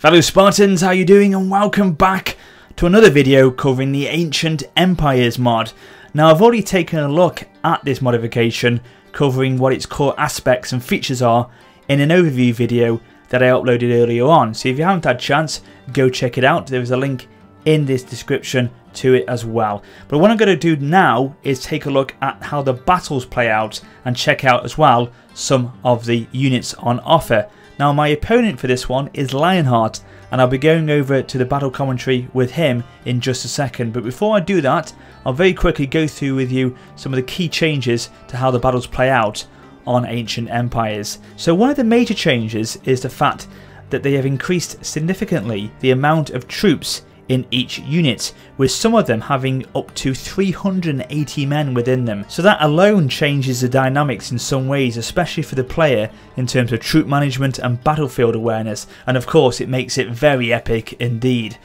Fellow Spartans, how you doing, and welcome back to another video covering the Ancient Empires mod. Now, I've already taken a look at this modification, covering what its core aspects and features are in an overview video that I uploaded earlier on. So if you haven't had a chance, go check it out. There is a link in this description to it as well. But what I'm going to do now is take a look at how the battles play out and check out as well some of the units on offer. Now, my opponent for this one is Lionheart, and I'll be going over to the battle commentary with him in just a second. But before I do that, I'll very quickly go through with you some of the key changes to how the battles play out on Ancient Empires. So one of the major changes is the fact that they have increased significantly the amount of troops in each unit, with some of them having up to 380 men within them. So that alone changes the dynamics in some ways, especially for the player in terms of troop management and battlefield awareness, and of course it makes it very epic indeed.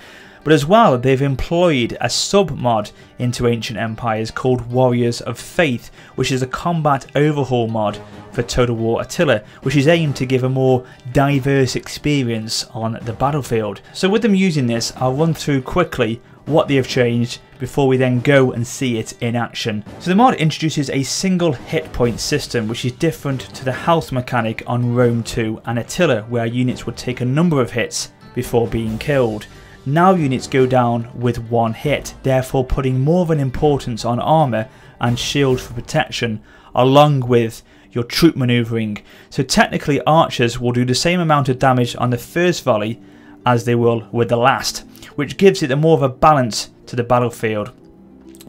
But as well, they've employed a sub-mod into Ancient Empires called Warriors of Faith, which is a combat overhaul mod for Total War Attila, which is aimed to give a more diverse experience on the battlefield. So with them using this, I'll run through quickly what they have changed before we then go and see it in action. So the mod introduces a single hit point system, which is different to the health mechanic on Rome 2 and Attila, where units would take a number of hits before being killed. Now units go down with one hit, therefore putting more of an importance on armour and shield for protection, along with your troop manoeuvring. So technically archers will do the same amount of damage on the first volley as they will with the last, which gives it a more of a balance to the battlefield.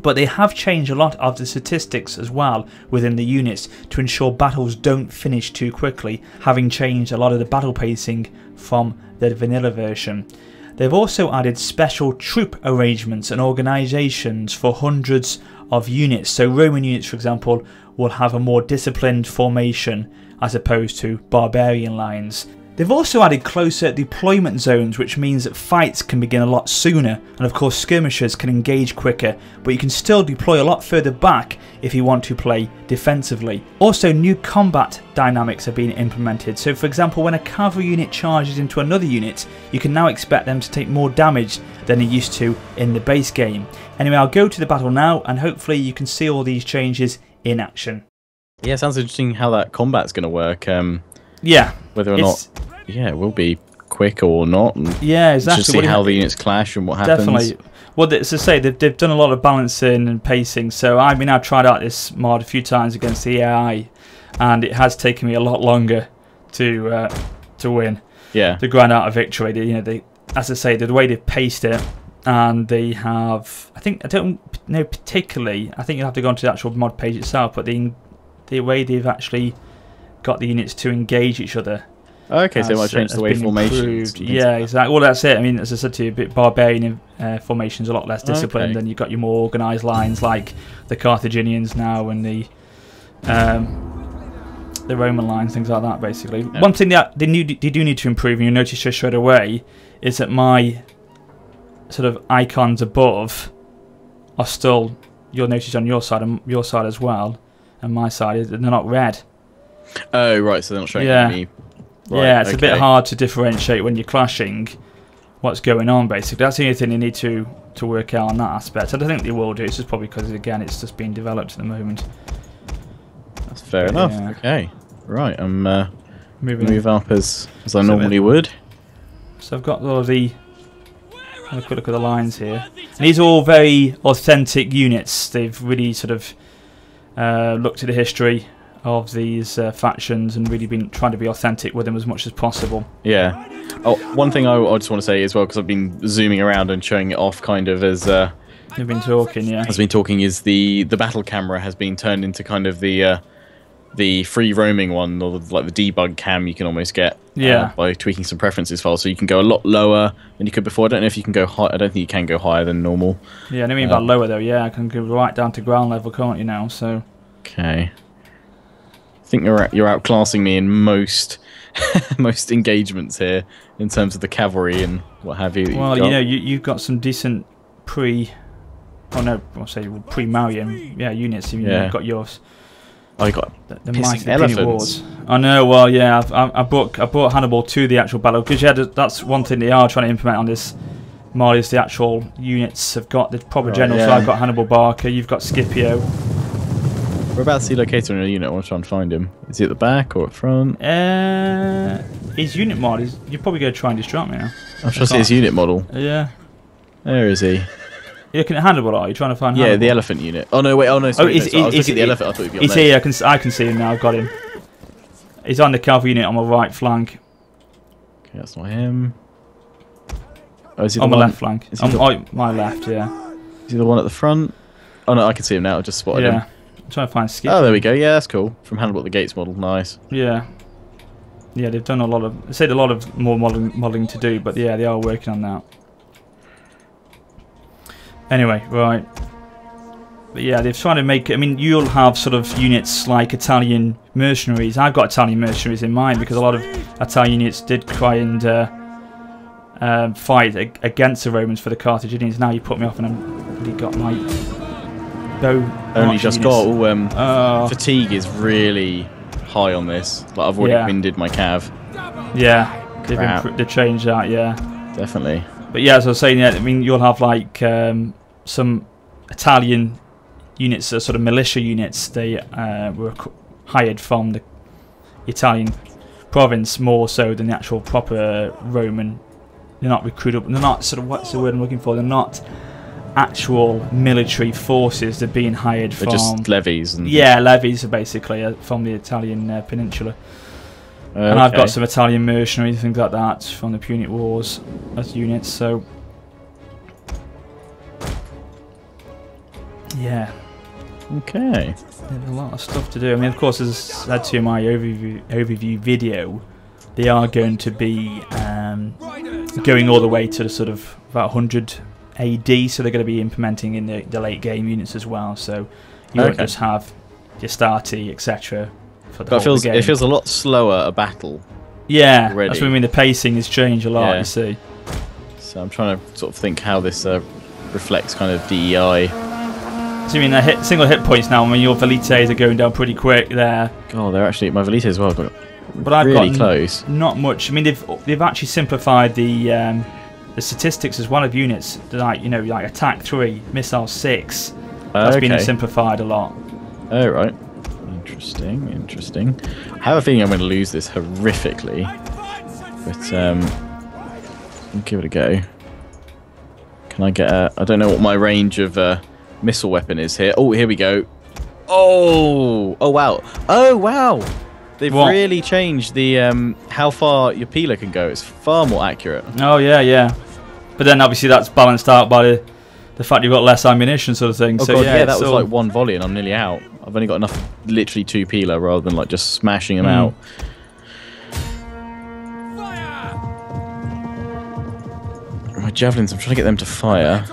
But they have changed a lot of the statistics as well within the units to ensure battles don't finish too quickly, having changed a lot of the battle pacing from the vanilla version. They've also added special troop arrangements and organisations for hundreds of units. So Roman units, for example, will have a more disciplined formation as opposed to barbarian lines. They've also added closer deployment zones, which means that fights can begin a lot sooner, and of course skirmishers can engage quicker, but you can still deploy a lot further back if you want to play defensively. Also, new combat dynamics have been implemented. So for example, when a cavalry unit charges into another unit, you can now expect them to take more damage than they used to in the base game. Anyway, I'll go to the battle now, and hopefully you can see all these changes in action. Yeah, sounds interesting how that combat's going to work. Yeah. Whether or not, yeah, it will be quick or not. Yeah, exactly. Just see how the units clash and what happens. Definitely. Well, as I say, they've done a lot of balancing and pacing. So I mean, I've tried out this mod a few times against the AI, and it has taken me a lot longer to win. Yeah. To grind out a victory. You know, as I say, the way they've paced it, and they have, I don't know particularly. I think you have to go onto the actual mod page itself, but the way they've actually got the units to engage each other. Okay, so it might change the way formations. Yeah, exactly. Well, that's it. I mean, as I said to you, a bit barbarian formations, a lot less disciplined, and you've got your more organised lines like the Carthaginians now and the Roman lines, things like that. Basically, one thing that they do need to improve, and you'll notice just straight away, is that my sort of icons above are still, you'll notice on your side and your side as well, and my side, they're not red. Oh right, so they're not showing me. Right, yeah, it's a bit hard to differentiate when you're clashing what's going on, basically. That's the only thing you need to work out on that aspect. I don't think they will do. It's just probably because, again, it's just being developed at the moment. That's fair enough. Yeah. Okay. Right, I'm move up as I normally would. So I've got all of the... Have a quick look at the lines here. And these are all very authentic units. They've really sort of looked at the history of these factions and really been trying to be authentic with them as much as possible. Yeah. Oh, one thing I just want to say as well, because I've been zooming around and showing it off kind of as you've been talking, yeah. Has been talking is the battle camera has been turned into kind of the free roaming one, or like the debug cam you can almost get by tweaking some preferences files, so you can go a lot lower than you could before. I don't know if you can go high. I don't think you can go higher than normal. Yeah, I don't mean about lower though. Yeah, I can go right down to ground level, can't you now? So. Okay. I think you're outclassing me in most most engagements here in terms of the cavalry and what have you. Well, you know, you've got some decent pre-Marian units. You've got yours. Oh, you got the pissing mighty elephants. Punic Wars. I know. Well, yeah, I brought Hannibal to the actual battle because that's one thing they are trying to implement on this mod is the actual units have got the proper generals. So I've got Hannibal Barca. You've got Scipio. Whereabouts is he located in a unit? I want to try and find him. Is he at the back or at front? His unit mod is. You're probably going to try and distract me now. I'm trying to see his unit model. Yeah. Where is he? You're looking at Hannibal, are you trying to find Hannibal? Yeah, the elephant unit. Oh no, wait. Oh no, sorry. I was looking at the elephant. I thought he'd be on he's here. I can see him now. I've got him. He's on the cavalry unit on my right flank. Okay, that's not him. Oh, is he on my left flank. On my left, yeah. Is he the one at the front? Oh no, I can see him now. I just spotted him. I'm trying to find Skip. Oh, there we go. Yeah, that's cool. From Hannibal at the Gates model. Nice. Yeah. Yeah, they've done a lot of... They said a lot of more modelling to do, but yeah, they are working on that. Anyway, right. But yeah, they're trying to make... I mean, you'll have sort of units like Italian mercenaries. I've got Italian mercenaries in mind because a lot of Italian units did try and fight against the Romans for the Carthaginians. Now you put me off and I've really got my bow. Only just got... fatigue is really high on this. Like I've already winded my cav. Yeah, they've changed that, yeah. Definitely. But yeah, as I was saying, yeah, I mean, you'll have like some Italian units, sort of militia units. They were hired from the Italian province more so than the actual proper Roman. They're not recruitable. They're not sort of, what's the word I'm looking for? They're not actual military forces. They're being hired from... They're just levies. And yeah, levies from the Italian peninsula. And I've got some Italian mercenaries, things like that, from the Punic Wars as units, so... Yeah. Okay. There's a lot of stuff to do. I mean, of course, as I said to you in my overview video, they are going to be going all the way to the sort of about 100 AD, so they're going to be implementing in the late game units as well, so you won't just have your Stati, etc. for the whole game. It feels a lot slower a battle. Yeah, already. That's what I mean, the pacing has changed a lot, you see. So I'm trying to sort of think how this reflects kind of DEI. So you mean single hit points now, I mean your Velites are going down pretty quick there. Oh, they're actually, my Velites as well got but I've really got close. Not much. I mean, they've actually simplified the statistics as well of units. Like, you know, like attack 3, missile 6. That's been simplified a lot. Oh right, interesting. I have a feeling I'm going to lose this horrifically, but I'll give it a go. Can I get a? I don't know what my range of missile weapon is here. Oh, here we go. Oh wow. They've really changed the how far your peeler can go. It's far more accurate. Oh yeah. But then obviously that's balanced out by the fact you've got less ammunition, sort of thing. Oh so God, yeah, that was like one volley and I'm nearly out. I've only got enough, literally 2 peeler rather than like just smashing them out. My javelins, I'm trying to get them to fire.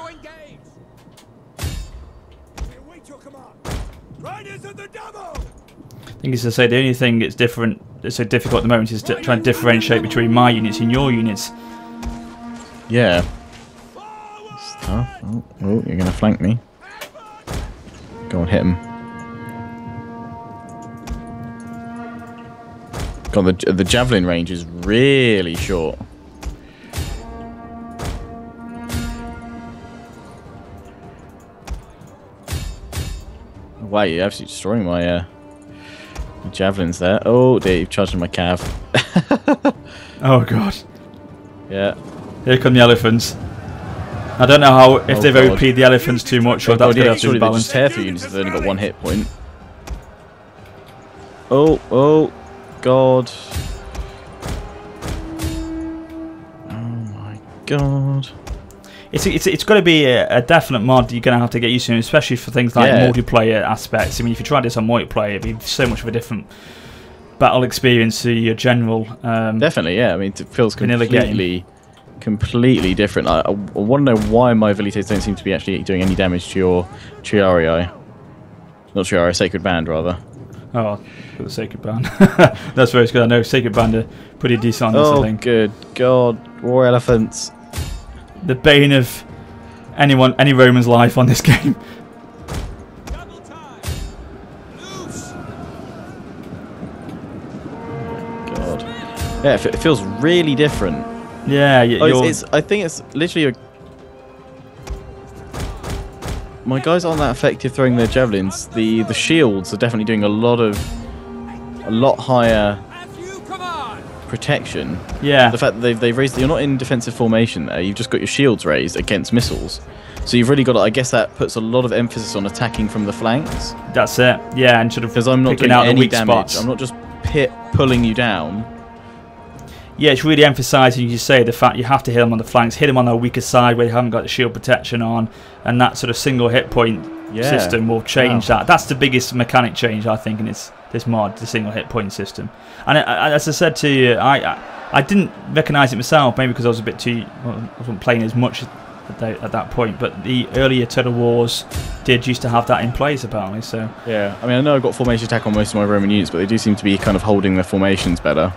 I think it's to say the only thing that's different, that's so difficult at the moment, is to try and differentiate between my units and your units. Yeah. Oh, you're going to flank me. Go on, hit him. God, the javelin range is really short. Wow, you're absolutely destroying my javelins there. Oh dear, you've charged my cav. Oh God. Yeah. Here come the elephants. I don't know how if they've OP'd the elephants too much or that's going to have to be balanced. Tear through units if they've only got 1 hit point. Oh God. Oh my God. It's got to be a definite mod you're going to have to get used to, especially for things like multiplayer aspects. I mean, if you try this on multiplayer, it'd be so much of a different battle experience to your general. Definitely, yeah. I mean, it feels completely different. I want to know why my Velites don't seem to be actually doing any damage to your Triarii. Not Triarii, Sacred Band, rather. Oh, the Sacred Band. That's very good. I know Sacred Band are pretty decent on this, I think. Oh, good God. War Elephants. The bane of any Roman's life on this game. Yeah, it feels really different. Yeah, I think it's literally my guys aren't that effective throwing their javelins. The shields are definitely doing a lot higher protection. Yeah. The fact that they've raised, you're not in defensive formation there. You've just got your shields raised against missiles. So you've really got to, I guess that puts a lot of emphasis on attacking from the flanks. That's it. Yeah, and sort of because I'm not doing out any the weak damage. spots. I'm not just pulling you down. Yeah, it's really emphasising, you say, the fact you have to hit them on the flanks, hit them on the weaker side where you haven't got the shield protection on, and that sort of single hit point system will change that. That's the biggest mechanic change, I think, in this mod, the single hit point system. And as I said to you, I didn't recognise it myself, maybe because I was a bit too, I wasn't playing as much at that point, but the earlier Total Wars used to have that in place apparently. So yeah, I mean, I know I've got formation attack on most of my Roman units, but they do seem to be kind of holding their formations better.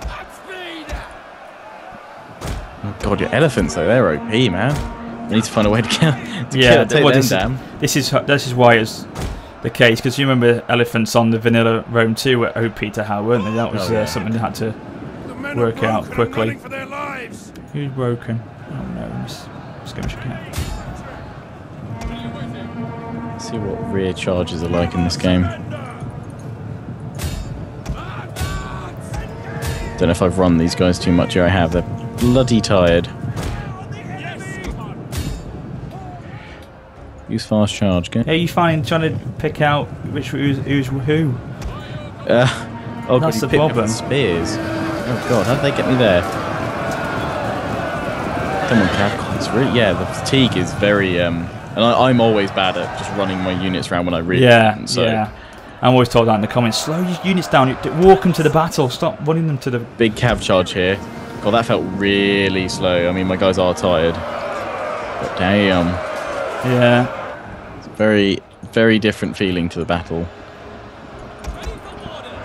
Oh god, your elephants though, they're OP, man. I need to find a way to kill them. This is why it's the case, because you remember elephants on the vanilla Rome 2 were OP to how, weren't they? That was something they had to work out quickly. Who's broken? Oh no, skirmish account. Let's see what rear charges are like in this game. Don't know if I've run these guys too much here. I have. They're bloody tired. Use fast charge. Go. Are you finding trying to pick out who's who? Oh, that's the problem. Spears. Oh god, how did they get me there? Come on, Cav. It's really, the fatigue is very. And I'm always bad at just running my units around when I really. Yeah. I'm always told that in the comments. Slow your units down. Walk them to the battle. Stop running them to the. Big Cav charge here. God, that felt really slow. I mean, my guys are tired. But damn. Yeah. It's a very, very different feeling to the battle.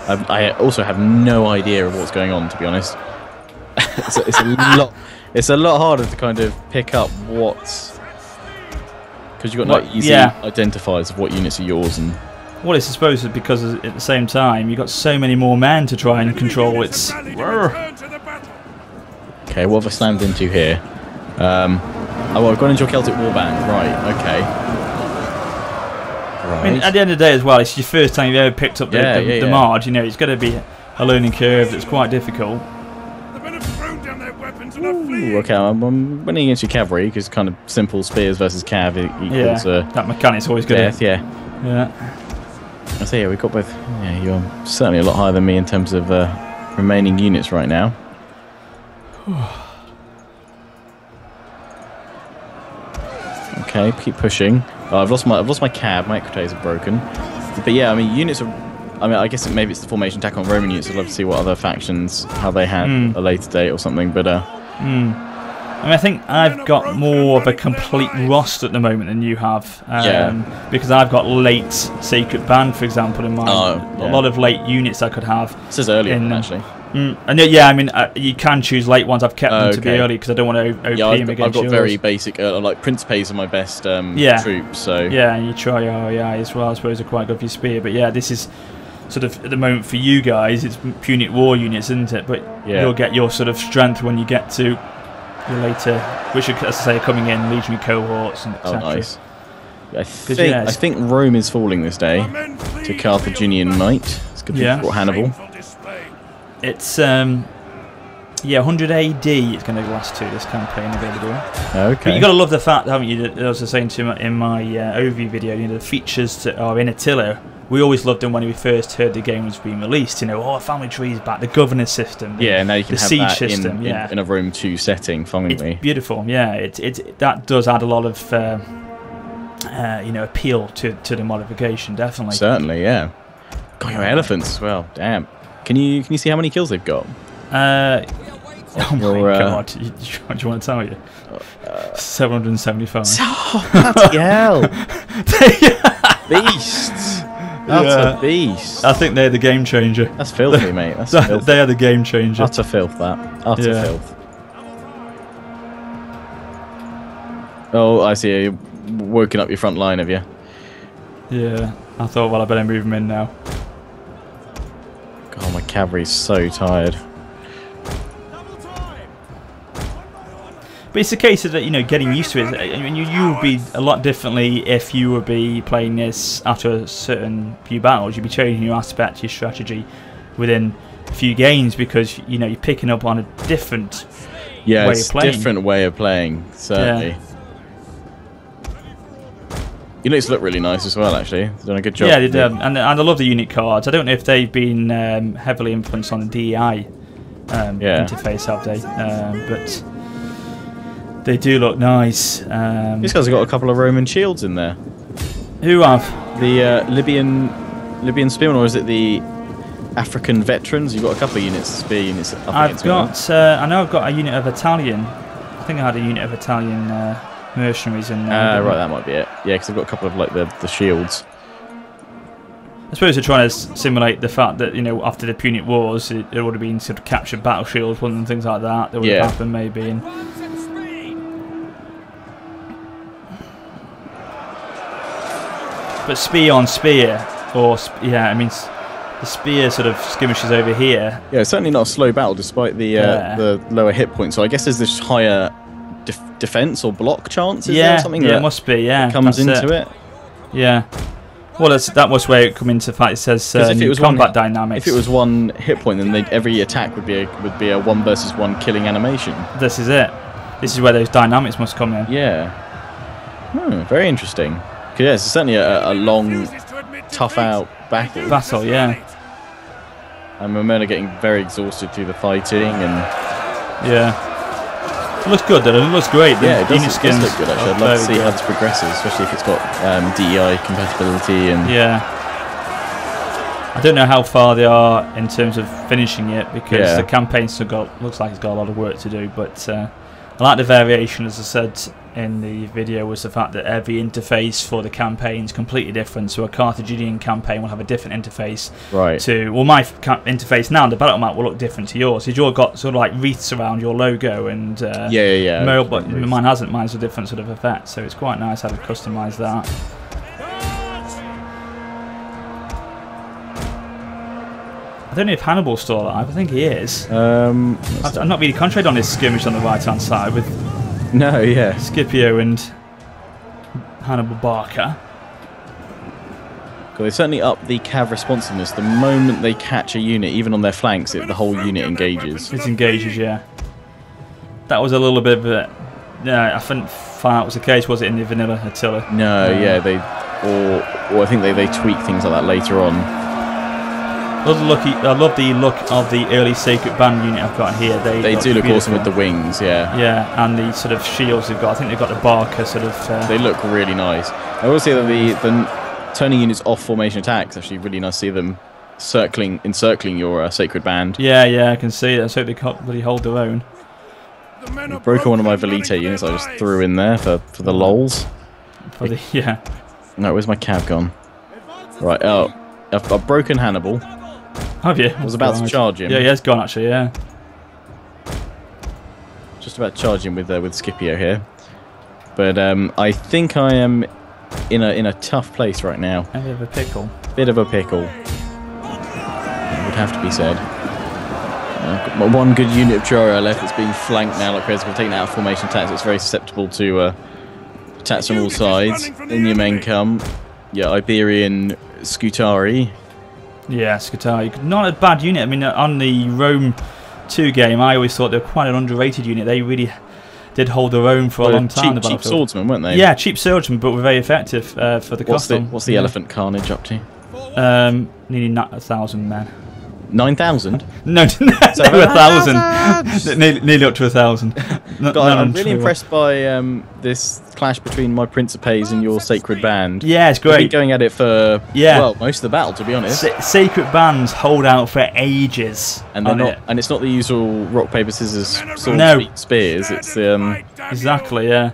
I also have no idea of what's going on, to be honest. It's a lot harder to kind of pick up what's, because you've got no easy identifiers of what units are yours. And well, it's I suppose because at the same time you've got so many more men to try and control. It's okay. What have I slammed into here? Oh, I've gone into a Celtic warband. Right. Okay. Right. I mean, at the end of the day as well, it's your first time you've ever picked up the mod. You know, it's got to be a learning curve that's quite difficult. Ooh, okay, I'm winning against your cavalry because kind of simple spears versus cav equals that mechanic's always good. Death, yeah. I see. We've got both. Yeah, you're certainly a lot higher than me in terms of remaining units right now. Okay, keep pushing. Oh, I've lost my cab. My equites are broken. But yeah, I mean, units are. I mean, I guess maybe it's the formation attack on Roman units. I'd love to see what other factions, how they have a later date or something. But I mean, I think I've got more of a complete roster at the moment than you have. Because I've got late Sacred Band, for example, in mind. A lot of late units I could have. This is earlier, actually. And yeah, I mean, you can choose late ones. I've kept them to be early because I don't want to OP them against I've got yours. very basic, like Principes are my best troops. So yeah, and you try REI as well. I suppose are quite good for your spear. But yeah, this is sort of at the moment for you guys, it's Punic War units, isn't it? But you'll get your sort of strength when you get to your later, which are, as I say, coming in legionary cohorts and etc. Oh, nice. I think Rome is falling this day to Carthaginian might. It's good for Hannibal. It's 100 AD. It's going to last to this campaign available. Okay. But you got to love the fact, haven't you? That I was saying in my overview video, you know, the features that are in Attila. We always loved them when we first heard the game was being released. You know, a family tree is back, the governor system, now you can the have siege that system, in a Rome 2 setting. Finally, it's beautiful. Yeah, it that does add a lot of appeal to the modification. Definitely. Certainly, yeah. Got your elephants as well. Damn. Can you see how many kills they've got? Oh my god! Do you want to tell you? 775. Oh, bloody hell! Beasts. That's a beast. I think they're the game changer. That's filthy, mate. That's filthy. They are the game changer. Utter filth, that. Utter filth. Oh, I see. You're working up your front line, have you? Yeah. I thought, well, I better move them in now. God, my cavalry's so tired. But it's a case of that, you know, getting used to it. I mean, you would be a lot differently if you would be playing this after a certain few battles. You'd be changing your aspect, your strategy within a few games, because you know you're picking up on a different way of playing. Different way of playing, certainly. Yeah. Units look really nice as well, actually. They've done a good job. Yeah, they do. And I love the unit cards. I don't know if they've been heavily influenced on the DEI interface, have they? But they do look nice. These guys have got a couple of Roman shields in there. Who have? The Libyan spearmen, or is it the African veterans? You've got a couple of units, spear units up against me. I know I've got a unit of Italian. I think I had a unit of Italian mercenaries in there. Right, that might be it. Yeah, because I've got a couple of like the shields. I suppose they're trying to simulate the fact that, you know, after the Punic Wars, it would have been sort of captured battle shields and things like that. That would have happened maybe. And but spear on spear, I mean, the spear sort of skirmishes over here. Yeah, it's certainly not a slow battle despite the lower hit points. So I guess there's this higher defense or block chance. Is there something that it must be. Yeah, comes into it. Yeah. Well, that was where it come into fact. It says if it was combat dynamics. If it was one hit point, then every attack would be a 1 versus 1 killing animation. This is it. This is where those dynamics must come in. Yeah. Very interesting. Yeah, it's certainly a long, tough out battle. Yeah. And my men are getting very exhausted through the fighting, and it looks good though. It looks great. Yeah, it does look good actually. I'd love to see how this progresses, especially if it's got DEI compatibility and. Yeah. I don't know how far they are in terms of finishing it, because the campaign's still looks like it's got a lot of work to do. But I like the variation, as I said in the video, was the fact that every interface for the campaign is completely different. So a Carthaginian campaign will have a different interface to, well, my interface now, the battle map will look different to yours. You've all got sort of like wreaths around your logo and but mine hasn't. Mine's a different sort of effect, so it's quite nice how to customise that. I don't know if Hannibal's still alive. I think he is. I've not really concentrated on this skirmish on the right hand side with Scipio and Hannibal Barca. They certainly up the cav responsiveness. The moment they catch a unit, even on their flanks, the whole unit engages. It engages, yeah. That was a little bit of a... I couldn't find out was the case. Was it in the vanilla Attila? No, or I think they tweak things like that later on. I love the look of the early Sacred Band unit I've got here. They do look awesome with the wings, Yeah, and the sort of shields they've got. I think they've got the Barca sort of... They look really nice. I will say that the turning units off formation attacks, actually really nice to see them encircling your Sacred Band. Yeah, I can see it. I hope they can't really hold their own. I've broken one of my Velite units I just threw in there for the lols. No, where's my cav gone? Right, I've broken Hannibal. Have you? I was about to charge him. Yeah, it's gone actually, yeah. Just about to charge him with Scipio here. But I think I am in a tough place right now. A bit of a pickle. Bit of a pickle. It would have to be said. I've got my one good unit of Choro left that's being flanked now like crazy. I've taken out of formation attacks. It's very susceptible to attacks from all sides. In your men come. Yeah, Iberian Scutari. Yeah, Scutari. Not a bad unit. I mean, on the Rome 2 game, I always thought they were quite an underrated unit. They really did hold their own for a long time. Cheap swordsmen, weren't they? Yeah, cheap swordsmen, but were very effective for the custom. What's the Elephant Carnage up to? Nearly 1,000 men. 9,000? No, over 1,000. Nearly up to 1,000. I'm really impressed by this clash between my Principes and your Sacred Band. Yeah, it's great. I've been going at it for most of the battle, to be honest. Sacred Bands hold out for ages, and it's not the usual rock paper scissors sword spears. It's exactly, yeah.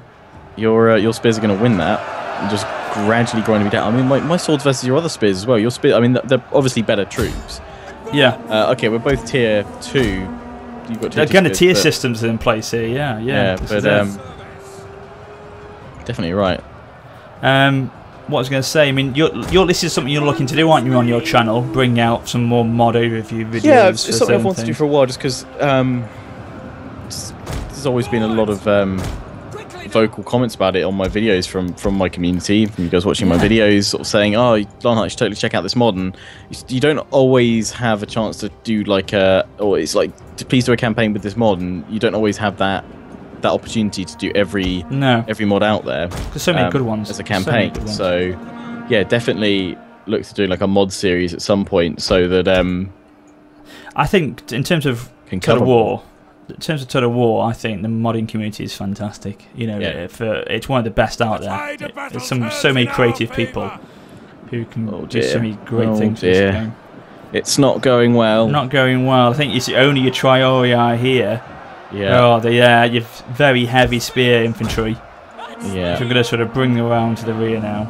Your spears are going to win that, and just gradually grinding me down. I mean, my swords versus your other spears as well. Your spear, I mean, they're obviously better troops. Yeah. Okay, we're both tier 2. You've got again, the tier systems are in place here. Yeah. But definitely right. What I was going to say, I mean, this is something you're looking to do, aren't you, on your channel? Bring out some more mod overview videos. Yeah, it's something I've wanted to do for a while, just because there's always been a lot of vocal comments about it on my videos from my community, from you guys watching my videos, sort of saying, "Oh, Lionheart, you should totally check out this mod." And you don't always have a chance to do like or it's like, please do a campaign with this mod, and you don't always have that opportunity to do every mod out there. There's so many good ones as a campaign. So yeah, definitely look to do like a mod series at some point, so that I think in terms of Total War. In terms of Total War, I think the modding community is fantastic. You know, it's one of the best out there. There's so many creative people who can do so many great things. For this game. It's not going well. Not going well. I think it's only your Triori here. Yeah. Oh, you've very heavy spear infantry. Yeah. Which we're going to sort of bring around to the rear now.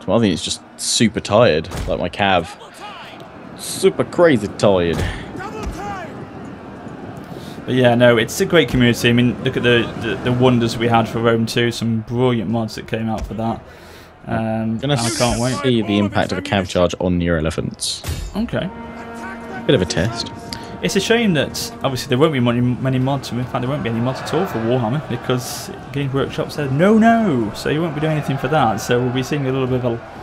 Well, I think it's just super tired, like my cav. Super crazy tired. But yeah, no, it's a great community. I mean, look at the wonders we had for Rome 2. Some brilliant mods that came out for that. I can't wait. See the impact of a cav charge on your elephants. Okay. Bit of a test. It's a shame that obviously there won't be many mods. In fact, there won't be any mods at all for Warhammer because Games Workshop said no. So you won't be doing anything for that. So we'll be seeing a little bit of a.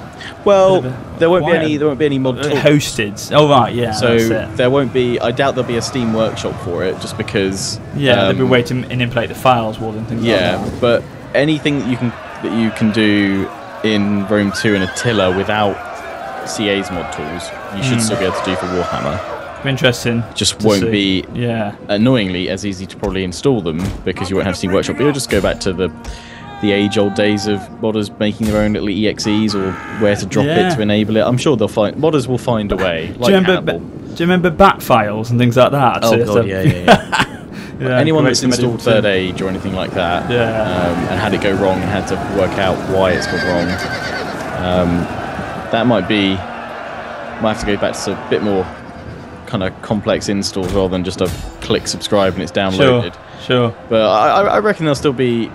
Well, there won't be any mod talks. Hosted. Oh right, yeah. So there won't be. I doubt there'll be a Steam Workshop for it, just because. Yeah, they'll be waiting and manipulate the files more than things like that. Yeah, but anything that you can do in Rome 2 and Attila without CA's mod tools, you should still be able to do for Warhammer. Interesting. Just won't be annoyingly as easy to probably install them because you won't have Steam Workshop. But you'll just go back to the age-old days of modders making their own little EXEs or where to drop it to enable it. I'm sure modders will find a way. Like do you remember bat files and things like that? Oh god, yeah. Anyone that's installed Third Age or anything like that, and had it go wrong and had to work out why it's gone wrong, that might have to go back to a bit more kind of complex installs rather than just a click subscribe and it's downloaded. Sure. But I reckon there'll still be.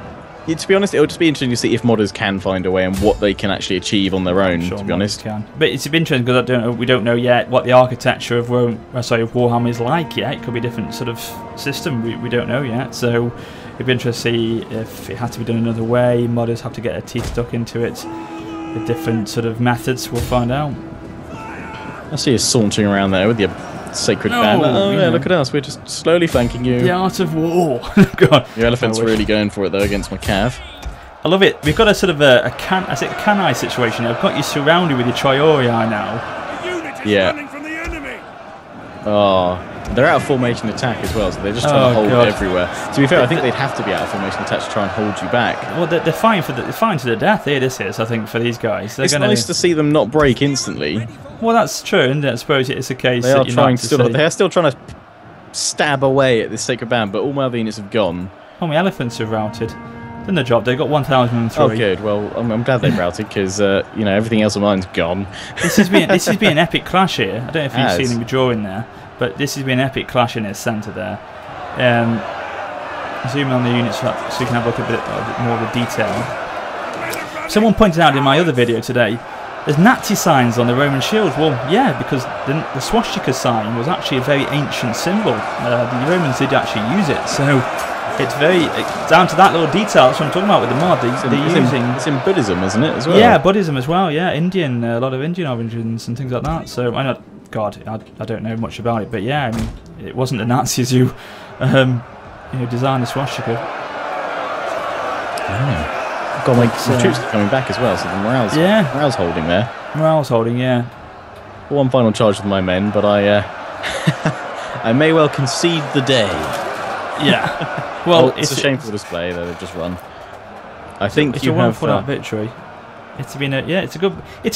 To be honest, it'll just be interesting to see if modders can find a way and what they can actually achieve on their own. To be honest, but it's interesting because we don't know yet what the architecture of Warhammer is like yet. It could be a different sort of system. We don't know yet. So it'd be interesting to see if it had to be done another way. Modders have to get their teeth stuck into it. The different sort of methods. We'll find out. I see you sauntering around there with your sacred band. Oh yeah, look at us. We're just slowly flanking you. The art of war. God. Your elephant's really going for it though against my cav. I love it. We've got a sort of a canai situation. I've got you surrounded with your Triorii now. Yeah. Oh, they're out of formation attack as well, so they're just trying to hold everywhere. To be fair, I think they'd have to be out of formation attack to try and hold you back. Well, they're fighting to the death here. This is, I think, for these guys. It's nice to see them not break instantly. Well, that's true, and I suppose it's a case they are still trying to stab away at this sacred band, but all my other units have gone. Oh, my elephants have routed. Done the job. They got 1,003. Oh, good. Well, I'm glad they've routed because everything else of mine's gone. This has been an epic clash here. I don't know if you've seen him drawing there, but this has been an epic clash in his centre there. Zoom on the units so you can have a look at a bit more of the detail. Someone pointed out in my other video today, there's Nazi signs on the Roman shields. Well, yeah, because the swastika sign was actually a very ancient symbol. The Romans did actually use it, so it's very down to that little detail. That's what I'm talking about with the mod. It's in Buddhism, isn't it, as well? Yeah, Buddhism as well. Yeah, Indian, a lot of Indian origins and things like that. So I don't know much about it, but yeah, I mean, it wasn't the Nazis who, designed the swastika. God, my troops are coming back as well, so the morale's holding there. Morale's holding, yeah. One final charge with my men, but I I may well concede the day. Yeah. Well, it's a shameful display that they've just run. I think it's a wonderful victory. It's been it's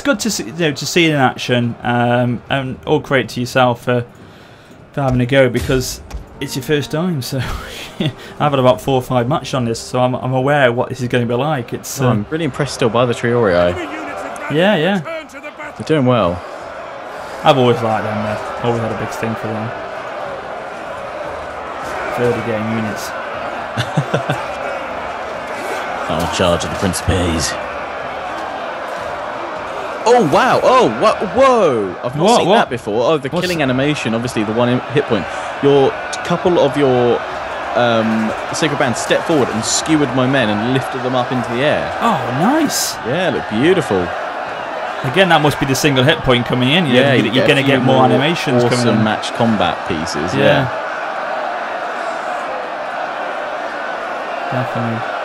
good to see, to see it in action, and all credit to yourself for having a go because it's your first time. So I've had about 4 or 5 matches on this, so I'm aware of what this is going to be like. I'm really impressed still by the Triorii. Yeah. They're doing well. I've always liked them. I've always had a big sting for them. 30 game units. Final charge of the Principes. Oh wow! Oh what? Whoa! I've not seen that before. Oh, the killing animation. Obviously, the 1 hit point. Your couple of your Sacred Band stepped forward and skewered my men and lifted them up into the air. Oh, nice. Yeah, it looked beautiful. Again, that must be the single hit point coming in. Yeah, you're going to get more animations coming in. Awesome match combat pieces, yeah. Definitely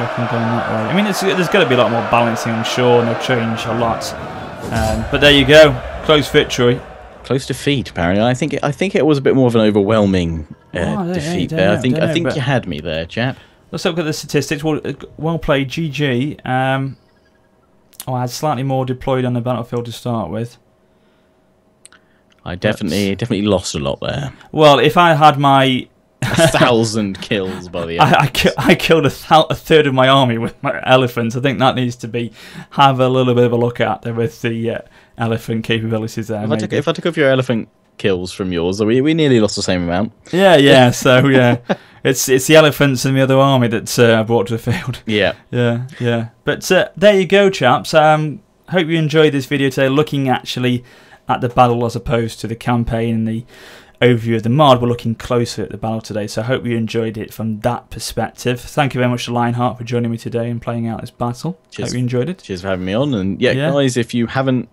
looking going that way. I mean, there's got to be a lot more balancing, I'm sure, and they'll change a lot. But there you go, close victory. Close defeat, apparently. I think it was a bit more of an overwhelming defeat there. I think you had me there, chap. Let's look at the statistics. Well played, GG. I had slightly more deployed on the battlefield to start with. I definitely lost a lot there. Well, if I had my 1,000 kills by the end. I killed a third of my army with my elephants. I think that needs to have a little bit of a look at there with the elephant capabilities there. If I took off your elephant kills from yours, we nearly lost the same amount. Yeah. So yeah, it's the elephants and the other army that I brought to the field. Yeah. But there you go, chaps. Hope you enjoyed this video today, looking actually at the battle as opposed to the campaign and the overview of the mod. We're looking closer at the battle today, so I hope you enjoyed it from that perspective. Thank you very much to Lionheart for joining me today and playing out this battle. Cheers. Hope you enjoyed it. Cheers for having me on. And yeah, guys, if you haven't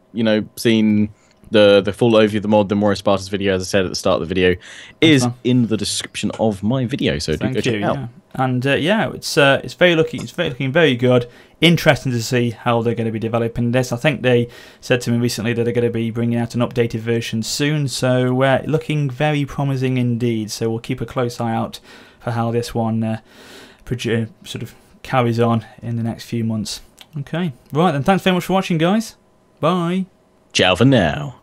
seen the full overview of the mod, the WarriorofSparta's video, as I said at the start of the video, is in the description of my video, so do go check it out. And it's looking very good. Interesting to see how they're going to be developing this. I think they said to me recently that they're going to be bringing out an updated version soon, so looking very promising indeed. So we'll keep a close eye out for how this one sort of carries on in the next few months. Okay, right then, thanks very much for watching, guys. Bye. Ciao for now.